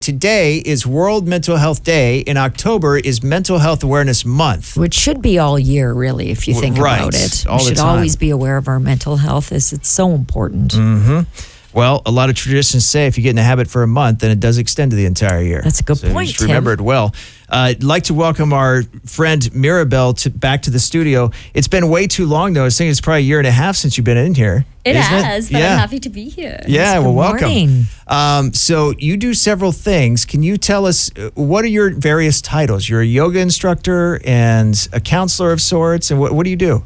Today is World Mental Health Day, and October is Mental Health Awareness Month. Which should be all year, really, if you think about it. All we should the time. always be aware of our mental health, as it's so important. Well, a lot of traditions say if you get in a habit for a month, then it does extend to the entire year. That's a good So point, just remember it well. I'd like to welcome our friend Mirabelle back to the studio. It's been way too long, though. I was thinking it's probably a year and a half since you've been in here. It isn't has, but I'm happy to be here. Yeah, well, morning. welcome. So you do several things. Can you tell us, what are your various titles? You're a yoga instructor and a counselor of sorts, and what do you do?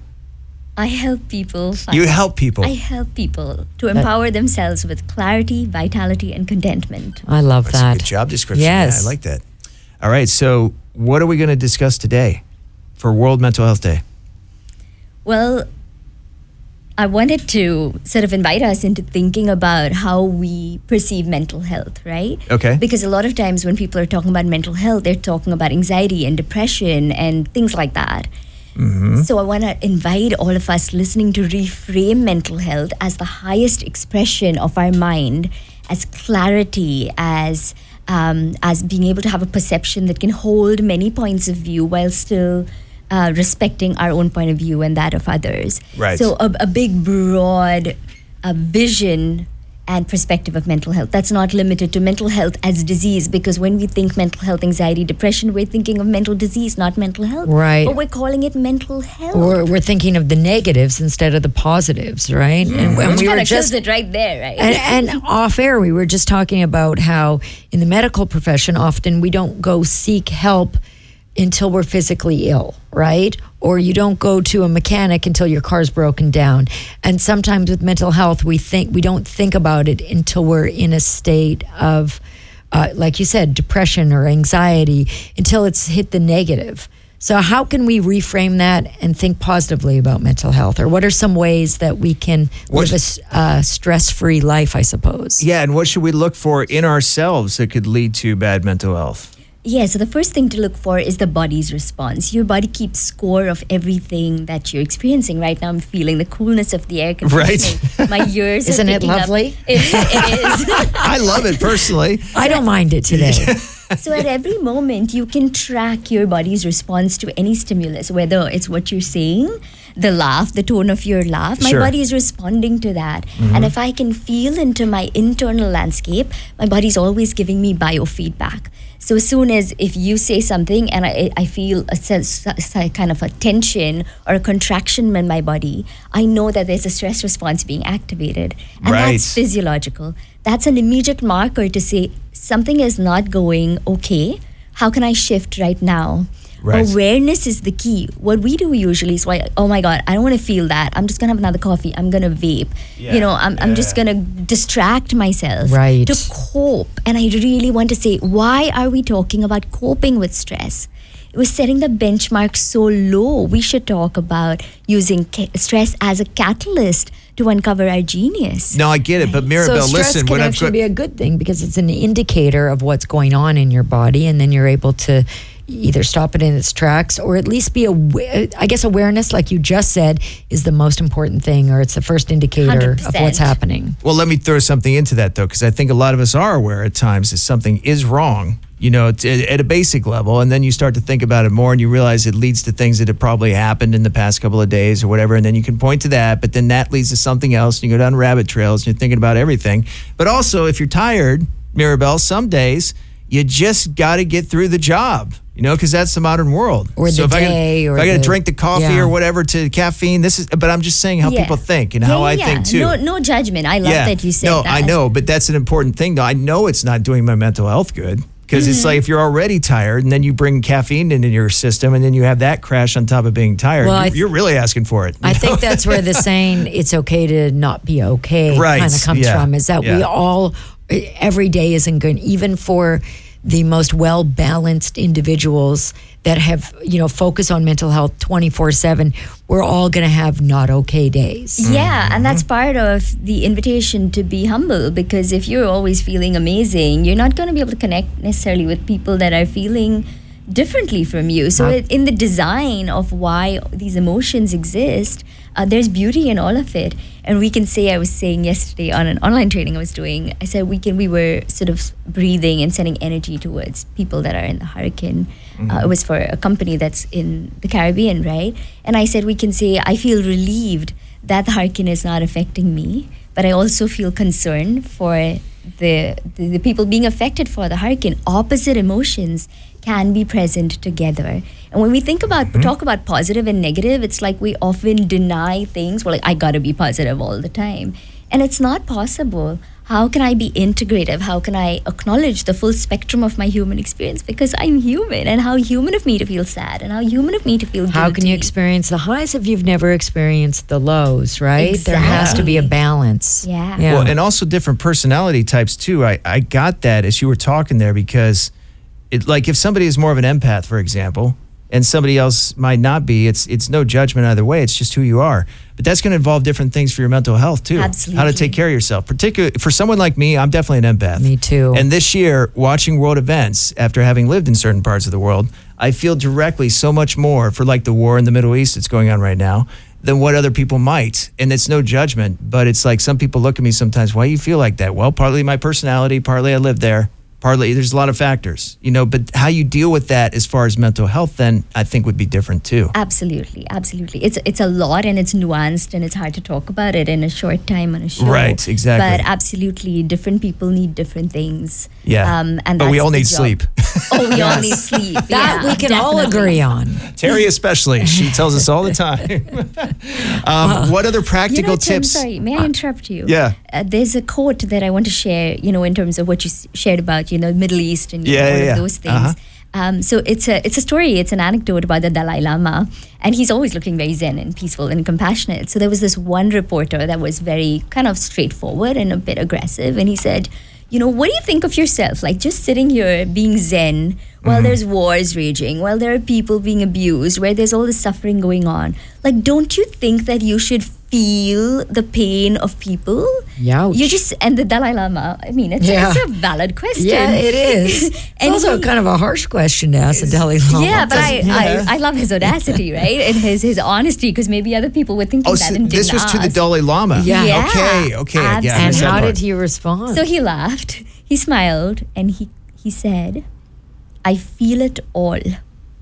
I help people. You help people. I help people to empower themselves with clarity, vitality, and contentment. I love That's that. a good job description. Yes. Yeah, I like that. All right, so what are we going to discuss today for World Mental Health Day? Well, I wanted to sort of invite us into thinking about how we perceive mental health, right? Okay. Because a lot of times when people are talking about mental health, they're talking about anxiety and depression and things like that. So I want to invite all of us listening to reframe mental health as the highest expression of our mind, as clarity, as being able to have a perception that can hold many points of view while still respecting our own point of view and that of others. Right. So a big, broad vision and perspective of mental health. That's not limited to mental health as disease, because when we think mental health, anxiety, depression, we're thinking of mental disease, not mental health. Right. But we're calling it mental health. We're thinking of the negatives instead of the positives, right? And Which we kind were of just kills it right there, right? and off air, we were just talking about how in the medical profession, often we don't go seek help until we're physically ill, right? Or you don't go to a mechanic until your car's broken down. And sometimes with mental health, we don't think about it until we're in a state of, like you said, depression or anxiety, until it's hit the negative. So how can we reframe that and think positively about mental health? Or what are some ways that we can live a stress-free life, I suppose? Yeah, and what should we look for in ourselves that could lead to bad mental health? Yeah, so the first thing to look for is the body's response. Your body keeps score of everything that you're experiencing. Right now, I'm feeling the coolness of the air conditioning. Right. My ears Isn't are it picking up. lovely? It is. I love it personally. I don't mind it today. So at every moment, you can track your body's response to any stimulus, whether it's what you're saying, the laugh, the tone of your laugh. My Sure. body is responding to that. And if I can feel into my internal landscape, my body's always giving me biofeedback. So as soon as if you say something and I feel a kind of a tension or a contraction in my body, I know that there's a stress response being activated. And Right. that's physiological. That's an immediate marker to say something is not going okay. How can I shift right now? Right. Awareness is the key. What we do usually is like, oh my God, I don't want to feel that. I'm just going to have another coffee. I'm going to vape. I'm just going to distract myself Right. to cope. And I really want to say, why are we talking about coping with stress? We're setting the benchmark so low. We should talk about using stress as a catalyst to uncover our genius. No, I get it, but Mirabelle, So stress listen. can actually be a good thing because it's an indicator of what's going on in your body, and then you're able to either stop it in its tracks or at least be aware. I guess awareness, like you just said, is the most important thing, or it's the first indicator of 100%. what's happening. Well, let me throw something into that, though, because I think a lot of us are aware at times that something is wrong, at a basic level. And then you start to think about it more and you realize it leads to things that have probably happened in the past couple of days or whatever. And then you can point to that, but then that leads to something else. And you go down rabbit trails and you're thinking about everything. But also, if you're tired, Mirabelle, some days you just got to get through the job. Because that's the modern world. Or the if day, I got to drink the coffee yeah. or whatever to caffeine, but I'm just saying how people think and how I think too. No judgment. I love that you said that. No, I know, but that's an important thing though. I know it's not doing my mental health good because it's like if you're already tired and then you bring caffeine into your system and then you have that crash on top of being tired, Well, you're really asking for it. I think that's where the saying "it's okay to not be okay" Right, kind of comes yeah, from. Is that we all, every day isn't good, even for the most well-balanced individuals that have, focus on mental health 24/7, we're all going to have not okay days. Yeah, and that's part of the invitation to be humble, because if you're always feeling amazing, you're not going to be able to connect necessarily with people that are feeling differently from you. So in the design of why these emotions exist, there's beauty in all of it. And we can say, I was saying yesterday on an online training I was doing, I said we were sort of breathing and sending energy towards people that are in the hurricane. It was for a company that's in the Caribbean, right? And I said, we can say, I feel relieved that the hurricane is not affecting me, but I also feel concern for the people being affected for the hurricane. Opposite emotions can be present together. And when we talk about positive and negative, it's like we often deny things. We're like, I gotta be positive all the time. And it's not possible. How can I be integrative? How can I acknowledge the full spectrum of my human experience? Because I'm human, and how human of me to feel sad, and how human of me to feel guilty. How can you experience the highs if you've never experienced the lows, right? Exactly. There has to be a balance. Yeah. Well, and also different personality types too. I got that as you were talking there, because like if somebody is more of an empath, for example, and somebody else might not be, it's no judgment either way. It's just who you are. But that's going to involve different things for your mental health too. Absolutely. How to take care of yourself. Particularly for someone like me, I'm definitely an empath. Me too. And this year, watching world events after having lived in certain parts of the world, I feel directly so much more for like the war in the Middle East that's going on right now than what other people might. And it's no judgment, but it's like some people look at me sometimes, why do you feel like that? Well, partly my personality, partly I lived there. Partly, there's a lot of factors, but how you deal with that as far as mental health, then I think would be different too. Absolutely. It's a lot, and it's nuanced, and it's hard to talk about it in a short time on a show. Right, exactly. But absolutely, different people need different things. Yeah, and but we that's all the need job. sleep. Oh, we all need sleep. That Yeah, we can all definitely. agree on. Terry especially, she tells us all the time. What other practical Tim, tips? sorry, may I interrupt you? Yeah. There's a quote that I want to share, in terms of what you shared about, Middle East and all of those things. So it's a story, it's an anecdote about the Dalai Lama, and he's always looking very zen and peaceful and compassionate. So there was this one reporter that was very kind of straightforward and a bit aggressive, and he said, what do you think of yourself? Like just sitting here being zen while there's wars raging, while there are people being abused, where there's all this suffering going on. Like, don't you think that you should feel the pain of people? Youch. And the Dalai Lama, I mean, it's a valid question. Yeah, it is. And It's also kind of a harsh question to ask the Dalai Lama. Yeah, but I love his audacity, right? And his honesty, because maybe other people were thinking that So and didn't this was to the ask. Dalai Lama. Yeah. Yeah, Okay. Yeah. absolutely. I And missed that how part. did he respond? So he laughed, he smiled, and he said, I feel it all,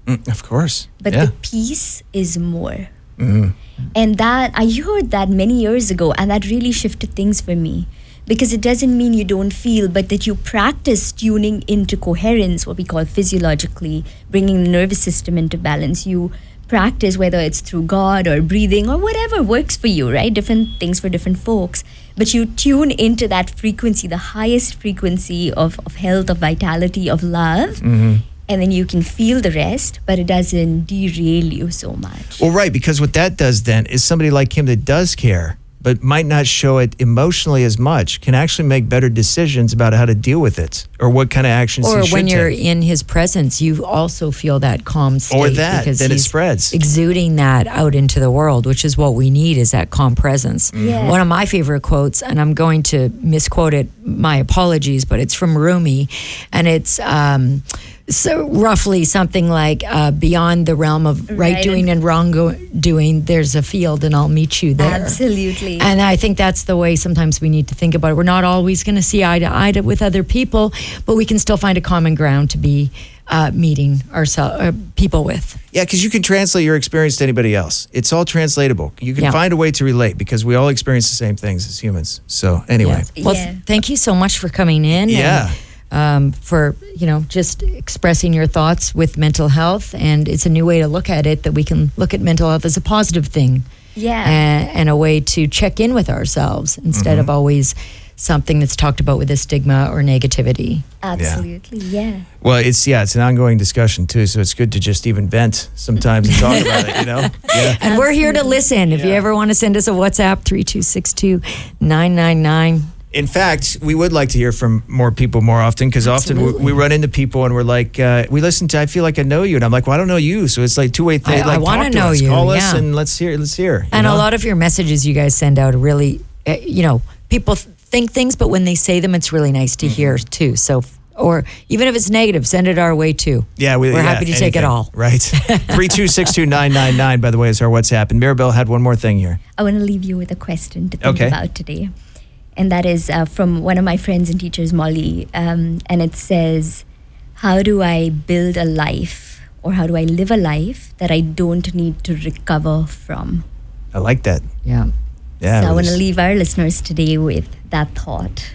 Of course. but yeah. the peace is more. And that I heard that many years ago, and that really shifted things for me, because it doesn't mean you don't feel, but that you practice tuning into coherence, what we call physiologically, bringing the nervous system into balance. You practice, whether it's through God or breathing or whatever works for you, right? Different things for different folks. But you tune into that frequency, the highest frequency of health, of vitality, of love. And then you can feel the rest, but it doesn't derail you so much. Well, right, because what that does then is somebody like him that does care, but might not show it emotionally as much, can actually make better decisions about how to deal with it or what kind of actions or he should when you're take. in his presence, you also feel that calm state. Or that, because then it he's spreads. exuding that out into the world, which is what we need, is that calm presence. Yeah. One of my favorite quotes, and I'm going to misquote it, my apologies, but it's from Rumi, and it's so roughly something like beyond the realm of right doing and wrong doing, there's a field and I'll meet you there. Absolutely. And I think that's the way sometimes we need to think about it. We're not always going to see eye to eye with other people, but we can still find a common ground to be meeting people with. Yeah, because you can translate your experience to anybody else. It's all translatable. You can find a way to relate because we all experience the same things as humans. So anyway. Yeah. Well, thank you so much for coming in. Yeah. And, for, just expressing your thoughts with mental health. And it's a new way to look at it, that we can look at mental health as a positive thing. Yeah. And a way to check in with ourselves instead of always something that's talked about with a stigma or negativity. Absolutely, yeah. Well, it's an ongoing discussion too, so it's good to just even vent sometimes and talk about it, Yeah. And we're here to listen. If you Yeah. ever want to send us a WhatsApp, 3262-999. In fact, we would like to hear from more people more often, because often we run into people and we're like, we listen to, I feel like I know you. And I'm like, well, I don't know you. So it's like two-way thing. I wanna talk to know us. you, Call us yeah. and let's hear. And a lot of your messages you guys send out are really, people think things, but when they say them, it's really nice to hear too. So Or even if it's negative, send it our way too. Yeah, we're happy to take it all. Right. 3262999, by the way, is our WhatsApp. And Mirabelle had one more thing here. I want to leave you with a question to think Okay. about today. And that is from one of my friends and teachers, Molly. And it says, how do I build a life, or how do I live a life that I don't need to recover from? I like that. Yeah. Yeah. So I it want to was- leave our listeners today with that thought.